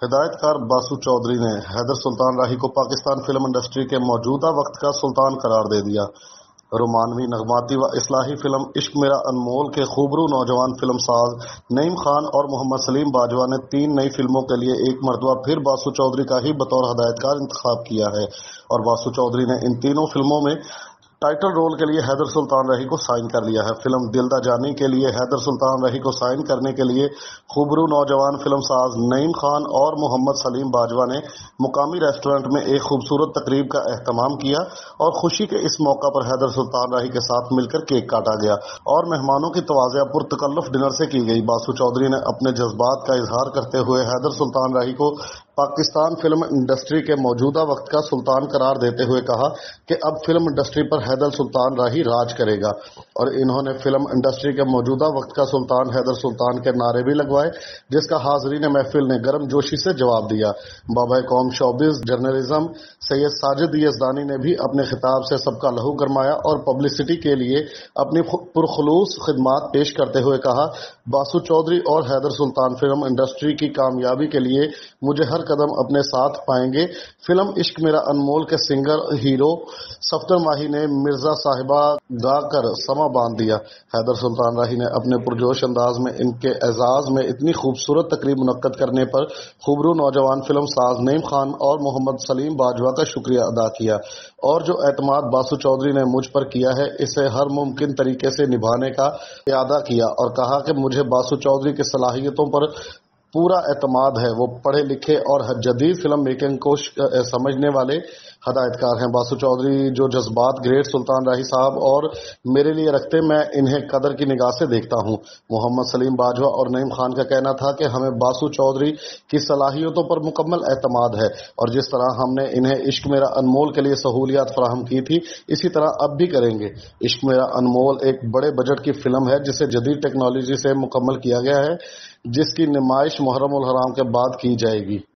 ہدایت کار باسو چودھری نے حیدر سلطان راہی کو پاکستان فلم انڈسٹری کے موجودہ وقت کا سلطان قرار دے دیا۔ رومانوی نغماتی و اصلاحی فلم عشق میرا انمول کے خوبرو نوجوان فلم ساز نعیم خان اور محمد سلیم باجوہ نے 3 نئی فلموں کے لیے ایک مرتبہ پھر باسو چودھری کا ہی بطور ہدایت کار انتخاب کیا ہے اور باسو چودھری نے ان تینوں فلموں میں ٹائٹل رول کے لیے حیدر سلطان راہی کو سائن کر لیا ہے۔ فلم دل دا جانی کے لیے حیدر سلطان راہی کو سائن کرنے کے لیے خوبرو نوجوان فلم ساز نعیم خان اور محمد سلیم باجوہ نے مقامی ریسٹورنٹ میں ایک خوبصورت تقریب کا اہتمام کیا اور خوشی کے اس موقع پر حیدر سلطان راہی کے ساتھ مل کر کیک کاٹا گیا اور مہمانوں کی تواضع پرتکلف ڈنر سے کی گئی۔ باسو چودھری نے اپنے جذبات کا اظہار کرتے ہوئے حیدر سلطان راہی کو پاکستان فلم انڈسٹری کے موجودہ وقت کا سلطان قرار دیتے ہوئے کہا کہ اب فلم انڈسٹری پر حیدر سلطان راہی راج کرے گا، اور انہوں نے فلم انڈسٹری کے موجودہ وقت کا سلطان حیدر سلطان کے نعرے بھی لگوائے، جس کا حاضرین محفل نے گرم جوشی سے جواب دیا۔ بابا قوم شوبز جرنلزم سید ساجد یزدانی نے بھی اپنے خطاب سے سب کا لہو گرمایا اور پبلسٹی کے لیے اپنی پرخلوص خدمات پیش کرتے ہوئے کہا، باسو چودھری اور حیدر سلطان فلم انڈسٹری کی کامیابی کے لیے مجھے ہر قدم اپنے ساتھ پائیں گے۔ فلم عشق میرا انمول کے سنگر ہیرو صفدر ماہی نے مرزا صاحبہ گا کر سما باندھ دیا۔ حیدر سلطان راہی نے اپنے پرجوش انداز میں ان کے اعزاز میں اتنی خوبصورت تقریب منعقد کرنے پر خوبرو نوجوان فلم ساز نعیم خان اور محمد سلیم باجوہ کا شکریہ ادا کیا، اور جو اعتماد باسو چودھری نے مجھ پر کیا ہے اسے ہر ممکن طریقے سے نبھانے کا اعادہ کیا، اور کہا کہ مجھے باسو چودھری کی صلاحیتوں پر پورا اعتماد ہے، وہ پڑھے لکھے اور جدید فلم میکنگ کو سمجھنے والے ہدایت کار ہیں۔ باسو چودھری جو جذبات گریٹ سلطان راہی صاحب اور میرے لیے رکھتے میں انہیں قدر کی نگاہ سے دیکھتا ہوں۔ محمد سلیم باجوہ اور نعیم خان کا کہنا تھا کہ ہمیں باسو چودھری کی صلاحیتوں پر مکمل اعتماد ہے، اور جس طرح ہم نے انہیں عشق میرا انمول کے لیے سہولیات فراہم کی تھی اسی طرح اب بھی کریں گے۔ عشق میرا انمول ایک بڑے بجٹ کی فلم ہے جسے جدید ٹیکنالوجی سے مکمل کیا گیا ہے، جس کی نمائش محرم الحرام کے بعد کی جائے گی۔